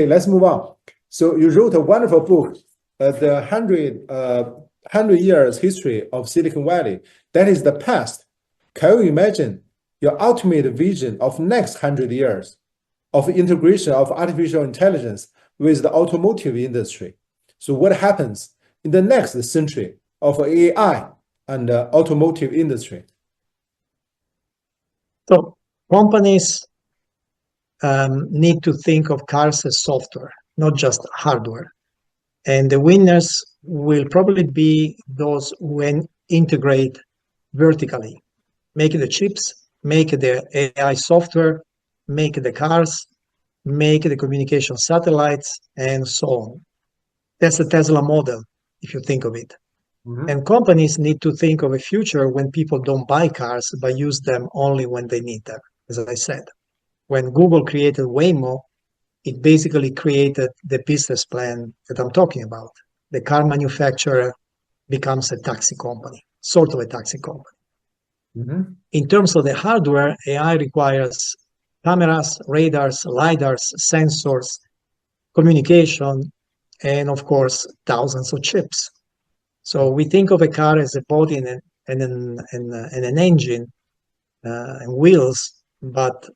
let's move on. So you wrote a wonderful book, the 100 years history of Silicon Valley. That is the past. Can you imagine your ultimate vision of next 100 years of integration of artificial intelligence with the automotive industry? So what happens in the next century of AI and the automotive industry? So companies need to think of cars as software, not just hardware. And the winners will probably be those who integrate vertically, make the chips, make the AI software, make the cars, make the communication satellites, and so on. That's the Tesla model, if you think of it. Mhm. And companies need to think of a future when people don't buy cars, but use them only when they need them, as I said. When Google created Waymo, it basically created the business plan that I'm talking about. The car manufacturer becomes a taxi company, sort of a taxi company. Mhm. In terms of the hardware, AI requires cameras, radars, lidars, sensors, communication, and of course, thousands of chips. So we think of a car as a body and an engine and wheels, but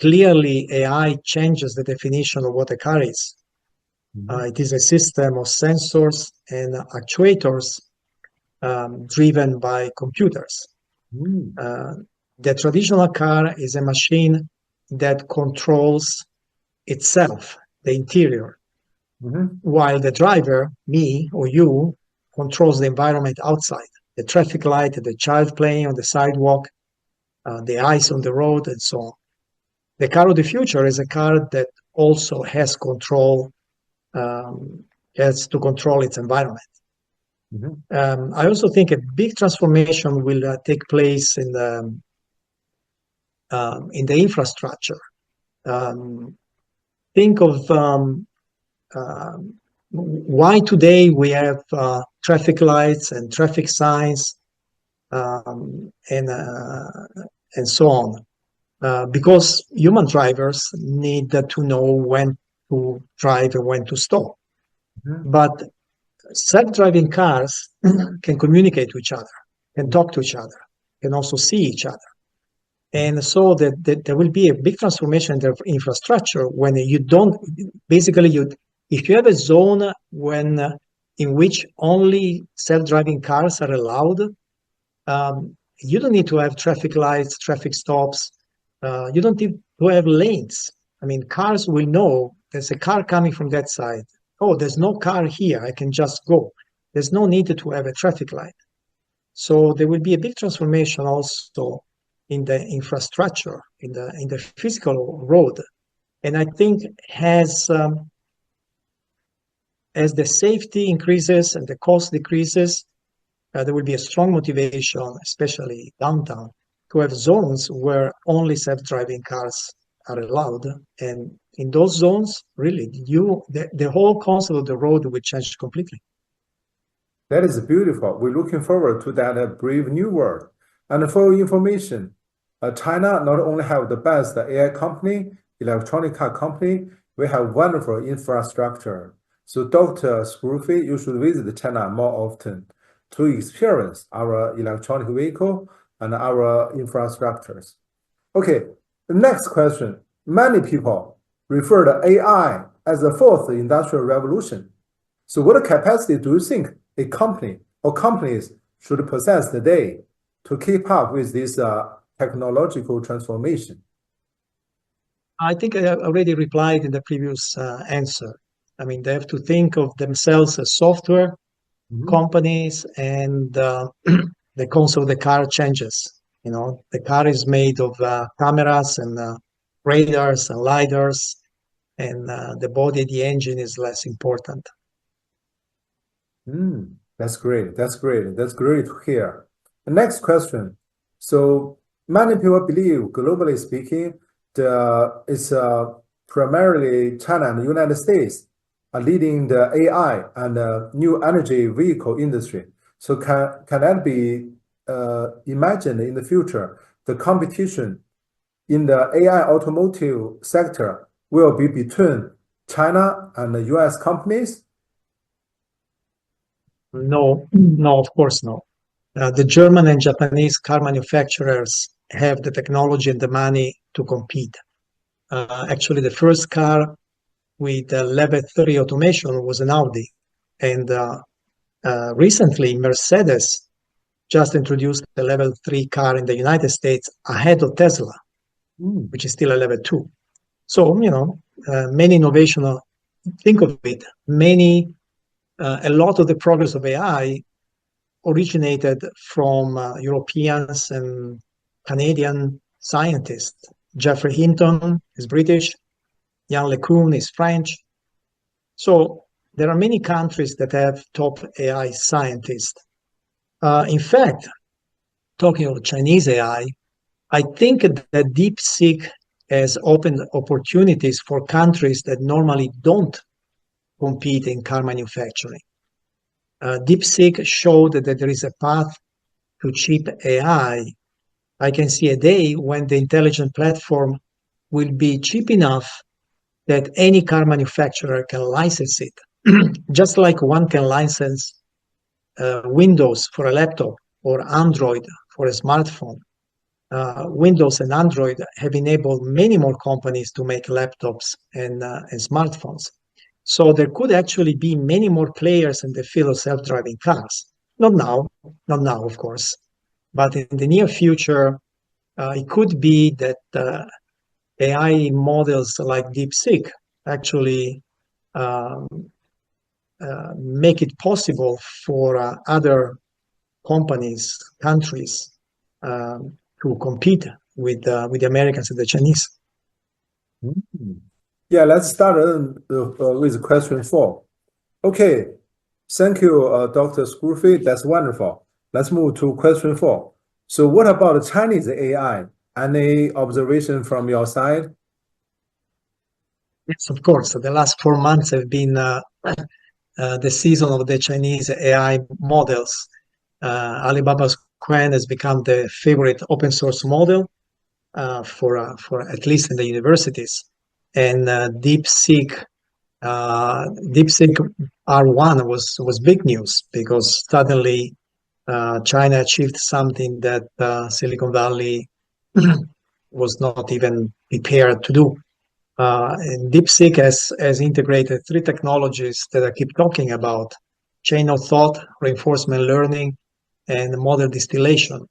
clearly AI changes the definition of what a car is. It is a system of sensors and actuators driven by computers. The traditional car is a machine that controls itself, the interior, while the driver, me or you, controls the environment outside, the traffic light, the child playing on the sidewalk, the ice on the road, and so on. The car of the future is a car that also has control, has to control its environment. I also think a big transformation will take place in the infrastructure. Think of why today we have traffic lights and traffic signs and so on. Because human drivers need to know when to drive and when to stop. But self-driving cars can communicate to each other, can talk to each other, can also see each other. And so there will be a big transformation in the infrastructure when you don't, basically, if you have a zone in which only self-driving cars are allowed, you don't need to have traffic lights, traffic stops. You don't need to have lanes. I mean, cars will know there's a car coming from that side. Oh, there's no car here. I can just go. There's no need to have a traffic light. So there will be a big transformation also in the infrastructure, in the physical road. And I think as the safety increases and the cost decreases, there will be a strong motivation, especially downtown, to have zones where only self-driving cars are allowed. And in those zones, really, the whole concept of the road will change completely. That is beautiful. We're looking forward to that brave new world. And for your information, China not only have the best AI company, electronic car company, we have wonderful infrastructure. So Dr. Scrufy, you should visit China more often to experience our electronic vehicle and our infrastructures. Okay, the next question. Many people refer to AI as the fourth industrial revolution. So what capacity do you think a company or companies should possess today to keep up with this technological transformation? I think I already replied in the previous answer. I mean, they have to think of themselves as software companies, and the concept of the car changes. You know, the car is made of cameras and radars and lidars, and the body, the engine is less important. That's great. That's great. That's great to hear. The next question. So many people believe, globally speaking, it's primarily China and the United States are leading the AI and new energy vehicle industry. So can that be imagined in the future? The competition in the AI automotive sector will be between China and the US companies? No, no, of course no. The German and Japanese car manufacturers have the technology and the money to compete. Actually, the first car with level 3 automation was an Audi. And recently, Mercedes just introduced the level 3 car in the United States ahead of Tesla, which is still a level 2. So, many innovation, think of it, a lot of the progress of AI originated from Europeans and Canadian scientists. Geoffrey Hinton is British, Yann LeCun is French. So there are many countries that have top AI scientists. In fact, talking of Chinese AI, I think that DeepSeek has opened opportunities for countries that normally don't compete in car manufacturing. DeepSeek showed that there is a path to cheap AI. I can see a day when the intelligent platform will be cheap enough that any car manufacturer can license it, just like one can license Windows for a laptop or Android for a smartphone. Windows and Android have enabled many more companies to make laptops and smartphones. So there could actually be many more players in the field of self-driving cars. Not now, of course, but in the near future, it could be that AI models like DeepSeek actually make it possible for other companies, countries, to compete with the Americans and the Chinese. Yeah, let's start with question 4. Okay, thank you, Dr. Scrufy. That's wonderful. Let's move to question 4. So what about Chinese AI? Any observation from your side? Yes, of course. The last 4 months have been the season of the Chinese AI models. Alibaba's Qwen has become the favorite open source model for at least in the universities. And DeepSeek R1 was big news because suddenly China achieved something that Silicon Valley was not even prepared to do. And DeepSeek has integrated 3 technologies that I keep talking about: chain of thought, reinforcement learning, and model distillation.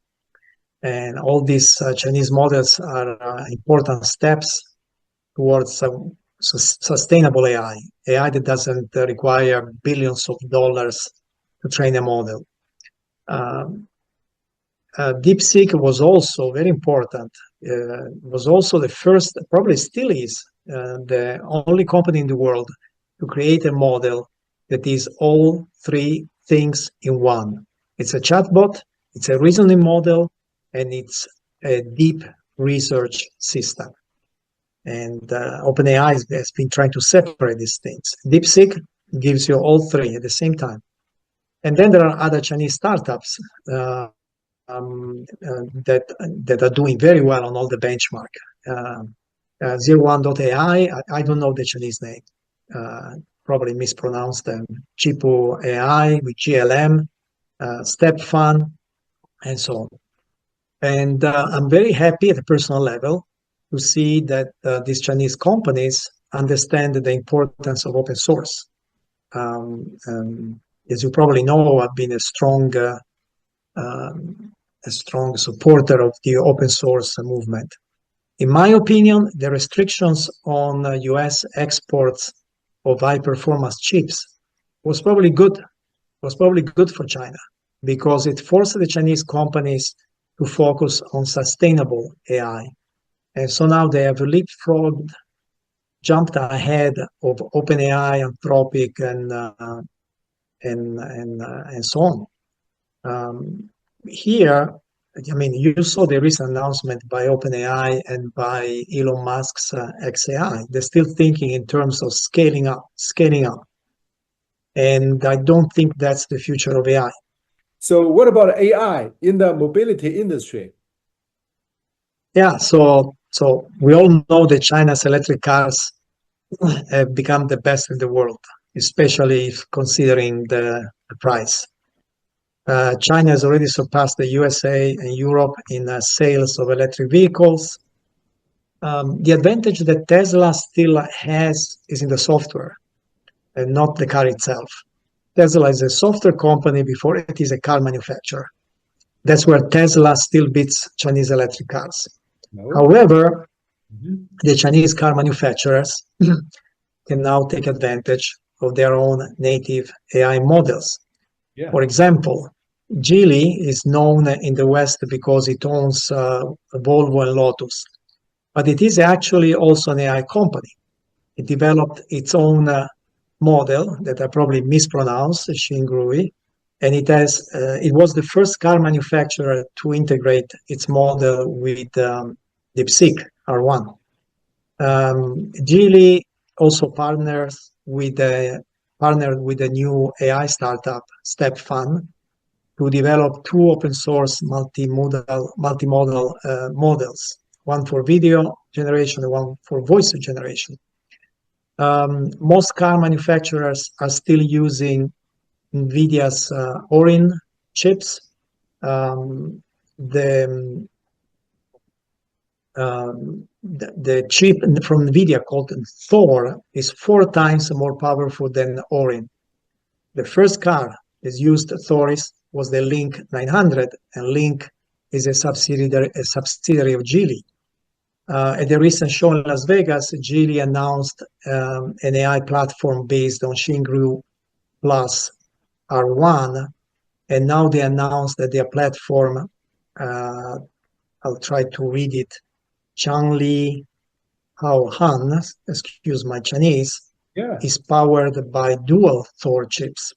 And all these Chinese models are important steps towards sustainable AI that doesn't require billions of dollars to train a model. DeepSeek was also very important. Was also the first, probably still is, the only company in the world to create a model that is all 3 things in one. It's a chatbot, it's a reasoning model, and it's a deep research system. And OpenAI has been trying to separate these things. DeepSeek gives you all 3 at the same time. And then there are other Chinese startups that are doing very well on all the benchmark. 01.ai, I don't know the Chinese name, probably mispronounced them. Chipu AI with GLM, StepFun, and so on. And I'm very happy at a personal level to see that these Chinese companies understand the importance of open source. As you probably know, I've been a strong supporter of the open source movement. In my opinion, the restrictions on US exports of high performance chips was probably good for China, because it forced the Chinese companies to focus on sustainable AI. And so now they have leapfrogged, jumped ahead of OpenAI, Anthropic, and so on. Here, I mean, you saw the recent announcement by OpenAI and by Elon Musk's XAI. They're still thinking in terms of scaling up. And I don't think that's the future of AI. So what about AI in the mobility industry? Yeah, so we all know that China's electric cars have become the best in the world, especially if considering the price. China has already surpassed the USA and Europe in sales of electric vehicles. The advantage that Tesla still has is in the software and not the car itself. Tesla is a software company before it is a car manufacturer. That's where Tesla still beats Chinese electric cars. No. However, Mhm. the Chinese car manufacturers can now take advantage of their own native AI models. Yeah. For example, Geely is known in the West because it owns Volvo and Lotus, but it is actually also an AI company. It developed its own model that I probably mispronounced, Xingrui, and it was the first car manufacturer to integrate its model with DeepSeek R1. Geely also partnered with a new AI startup, StepFun, to develop two open source multimodal models, one for video generation and one for voice generation. Most car manufacturers are still using NVIDIA's Orin chips. Um, the, the chip from NVIDIA called Thor is 4 times more powerful than Orin. The first car that used Thoris was the Link 900, and Link is a subsidiary of Geely. At the recent show in Las Vegas, Geely announced an AI platform based on Xingru Plus R1, and now they announced that their platform, I'll try to read it, Changli Hao Han, excuse my Chinese, Yeah. is powered by dual Thor chips.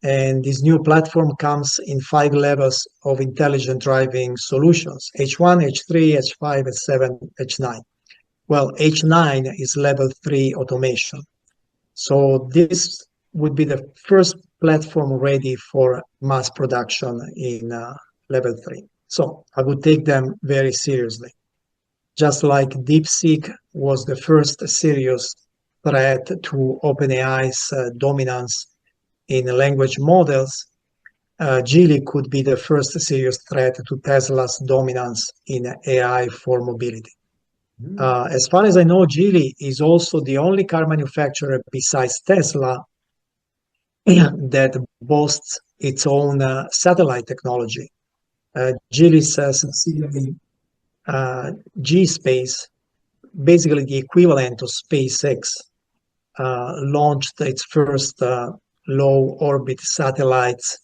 And this new platform comes in 5 levels of intelligent driving solutions, H1, H3, H5, H7, H9. Well, H9 is level 3 automation. So this would be the first platform ready for mass production in level 3. So I would take them very seriously. Just like DeepSeek was the first serious threat to OpenAI's dominance in language models, Geely could be the first serious threat to Tesla's dominance in AI for mobility. As far as I know, Geely is also the only car manufacturer besides Tesla that boasts its own satellite technology. Geely's subsidiary G-Space, basically the equivalent of SpaceX, launched its first low orbit satellites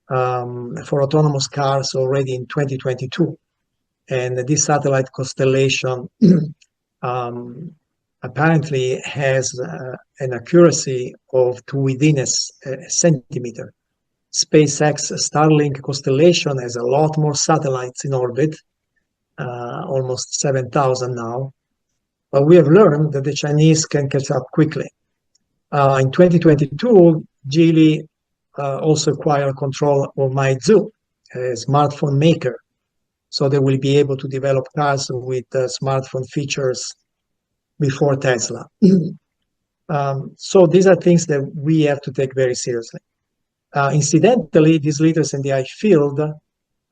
for autonomous cars already in 2022. And this satellite constellation apparently has an accuracy of to within a centimeter. SpaceX Starlink constellation has a lot more satellites in orbit, almost 7,000 now. But we have learned that the Chinese can catch up quickly. In 2022, Geely also acquired control of Meizu, a smartphone maker. So they will be able to develop cars with smartphone features before Tesla. So these are things that we have to take very seriously. Incidentally, these leaders in the AI field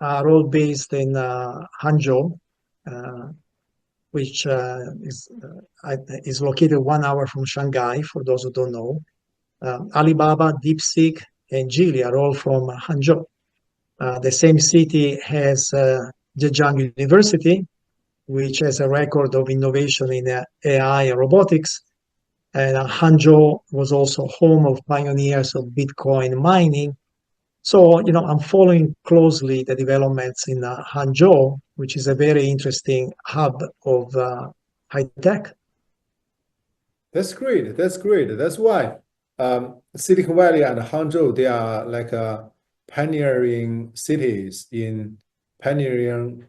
are all based in Hangzhou, which is located 1 hour from Shanghai, for those who don't know. Alibaba, DeepSeek, and Geely are all from Hangzhou. The same city has Zhejiang University, which has a record of innovation in AI and robotics. And Hangzhou was also home of pioneers of Bitcoin mining. So, I'm following closely the developments in Hangzhou, which is a very interesting hub of high tech. That's great. That's great. That's why Silicon Valley and Hangzhou, they are like pioneering cities in pioneering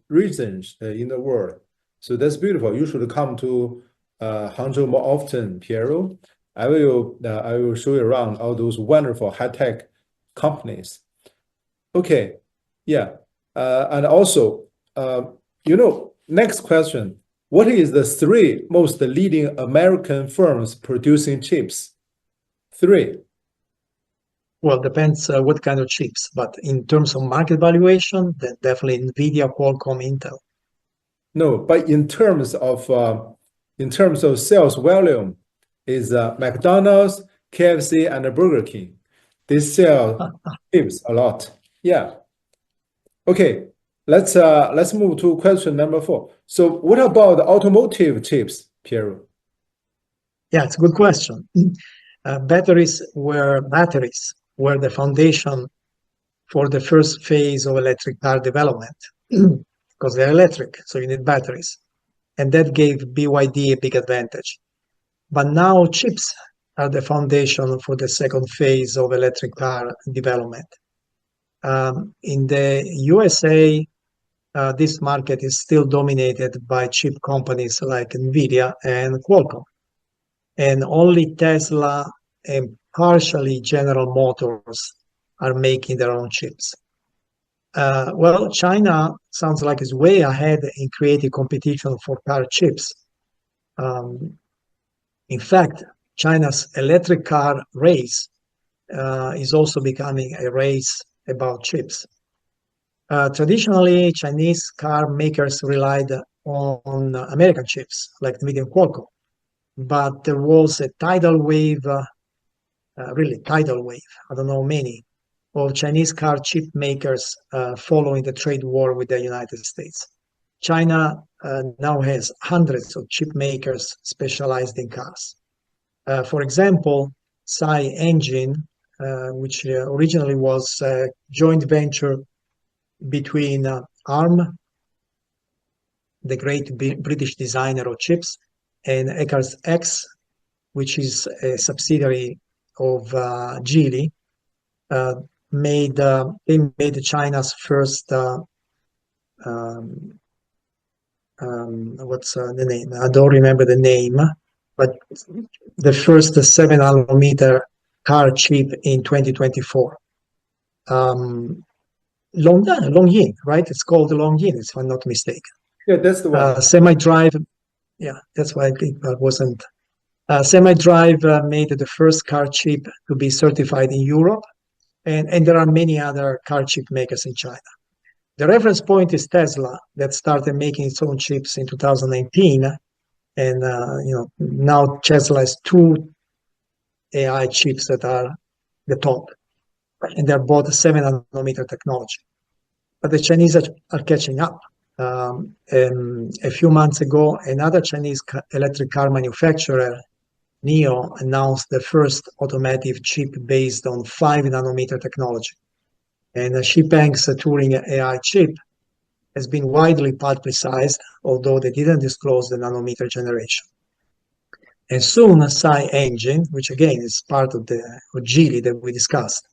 regions in the world. So that's beautiful. You should come to Hangzhou more often, Piero. I will show you around all those wonderful high-tech companies. Okay, yeah. And also, next question. What is the three most leading American firms producing chips? Three. Well, depends what kind of chips, but in terms of market valuation, then definitely NVIDIA, Qualcomm, Intel. No, but in terms of sales volume, is McDonald's, KFC, and Burger King. They sell chips a lot. Yeah. Okay. Let's move to question number 4. So, what about the automotive chips, Piero? Yeah, it's a good question. Batteries were the foundation for the first phase of electric car development because they're electric, so you need batteries. And that gave BYD a big advantage. But now chips are the foundation for the second phase of electric car development. In the USA, this market is still dominated by chip companies like NVIDIA and Qualcomm. And only Tesla and partially General Motors are making their own chips. Well, China sounds like it's way ahead in creating competition for car chips. In fact, China's electric car race is also becoming a race about chips. Traditionally, Chinese car makers relied on American chips like NVIDIA and Qualcomm, but there was a tidal wave, really tidal wave, I don't know many, of Chinese car chip makers following the trade war with the United States. China now has hundreds of chip makers specialized in cars. For example, SiEngine, which originally was a joint venture between ARM, the great British designer of chips, and Eckers X, which is a subsidiary of Geely, they made China's first what's the name? I don't remember the name, but the first 7-nanometer car chip in 2024. Longyin, right? It's called Longyin, if I'm not mistaken. Yeah, that's the one. Semi-drive, yeah, that's why I wasn't. Semi-drive made the first car chip to be certified in Europe, and there are many other car chip makers in China. The reference point is Tesla, that started making its own chips in 2019, and now Tesla has 2 AI chips that are the top, and they're both 7-nanometer technology. But the Chinese are catching up. A few months ago, another Chinese electric car manufacturer, NIO, announced the first automotive chip based on 5-nanometer technology. And Xpeng's Turing AI chip has been widely publicized, although they didn't disclose the nanometer generation. And soon, SiEngine, which again is part of the Geely that we discussed,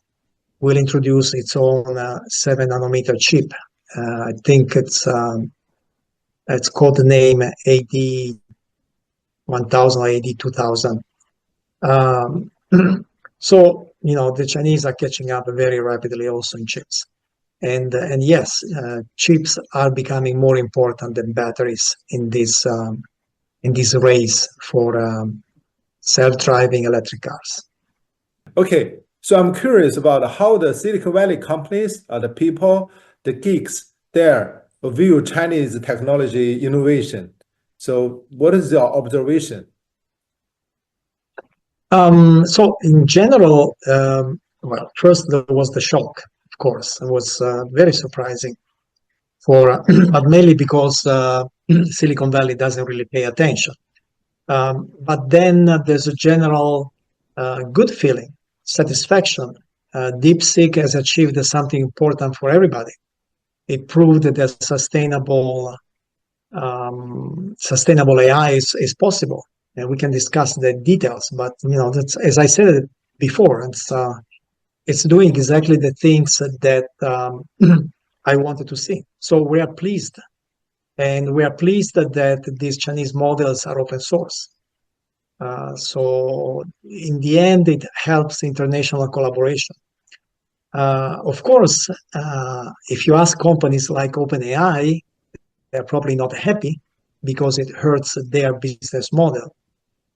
will introduce its own 7-nanometer chip. I think it's called the name AD1000 or AD2000. So, the Chinese are catching up very rapidly also in chips. And yes, chips are becoming more important than batteries in this race for self-driving electric cars. Okay, so I'm curious about how the Silicon Valley companies, the people, the geeks there view Chinese technology innovation. So what is your observation? So in general, well, first there was the shock, of course. It was very surprising but mainly because Silicon Valley doesn't really pay attention. But then there's a general good feeling, satisfaction. DeepSeek has achieved something important for everybody. It proved that sustainable AI is possible, and we can discuss the details. But that's, as I said before, it's doing exactly the things that I wanted to see. So we are pleased, and we are pleased that these Chinese models are open source. So in the end, it helps international collaboration. Of course, if you ask companies like OpenAI, they're probably not happy because it hurts their business model.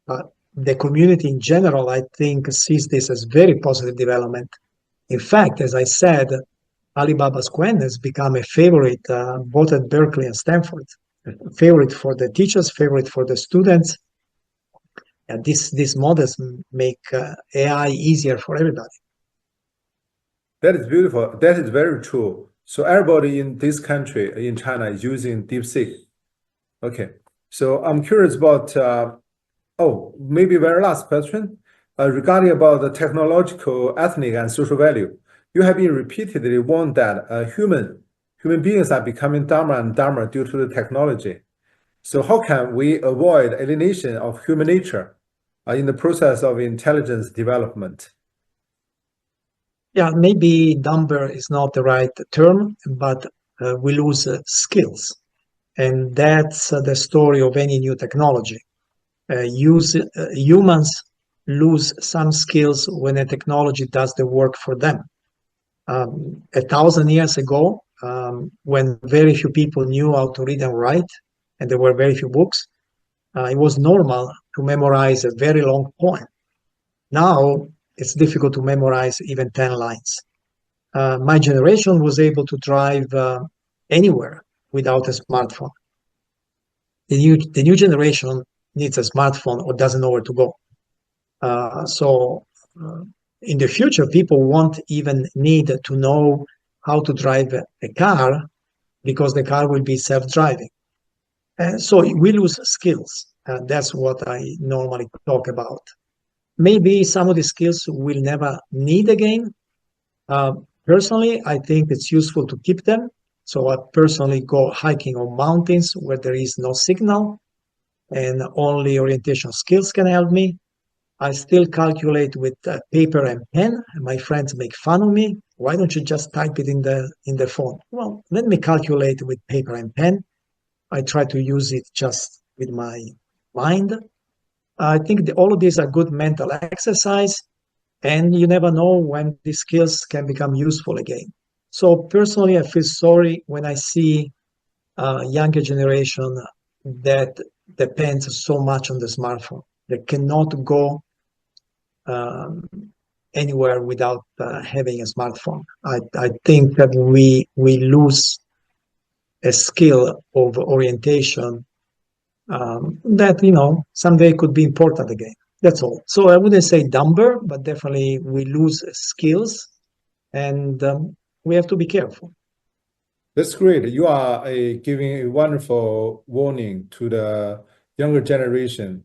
But the community in general, I think, sees this as very positive development. In fact, as I said, Alibaba's Quen has become a favorite both at Berkeley and Stanford. A favorite for the teachers, favorite for the students. And these models make AI easier for everybody. That is beautiful. That is very true. So everybody in this country, in China, is using DeepSeek. Okay. So I'm curious about, maybe very last question, regarding about the technological, ethnic, and social value. You have been repeatedly warned that human beings are becoming dumber and dumber due to the technology. So how can we avoid alienation of human nature in the process of intelligence development? Yeah, maybe dumber is not the right term, but we lose skills. And that's the story of any new technology. Humans lose some skills when a technology does the work for them. 1,000 years ago, when very few people knew how to read and write, and there were very few books, it was normal to memorize a very long poem. Now, it's difficult to memorize even 10 lines. My generation was able to drive anywhere without a smartphone. The new generation needs a smartphone or doesn't know where to go. So in the future, people won't even need to know how to drive a car because the car will be self-driving. So we lose skills. That's what I normally talk about. Maybe some of the skills we'll never need again. Personally, I think it's useful to keep them. So I personally go hiking on mountains where there is no signal and only orientation skills can help me. I still calculate with paper and pen. My friends make fun of me. Why don't you just type it in the phone? Well, let me calculate with paper and pen. I try to use it just with my mind. I think all of these are good mental exercise, and you never know when these skills can become useful again. So personally, I feel sorry when I see a younger generation that depends so much on the smartphone. They cannot go um, anywhere without having a smartphone. I think that we lose a skill of orientation that someday could be important again. That's all. So I wouldn't say dumber, but definitely we lose skills, and we have to be careful. That's great. You are giving a wonderful warning to the younger generation.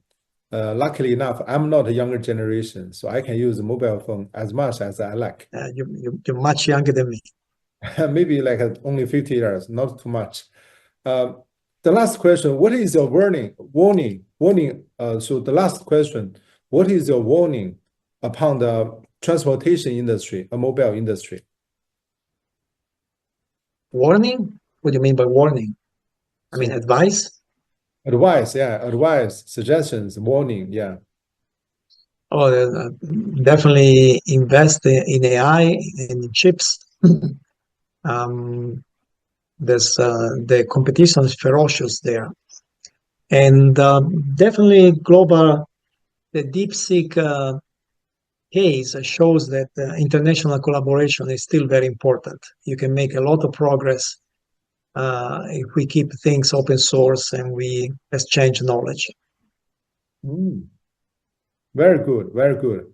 Luckily enough, I'm not a younger generation, so I can use a mobile phone as much as I like. You're much younger than me. Maybe like only 50 years, not too much. The last question, what is your warning? So the last question, what is your warning upon the transportation industry, a mobile industry? Warning? What do you mean by warning? I mean advice? Advice, yeah, advice, suggestions, warning, yeah. Oh, definitely invest in AI and in chips. There's the competition is ferocious there, and definitely the DeepSeek case shows that international collaboration is still very important. You can make a lot of progress if we keep things open source and we exchange knowledge. Very good, very good.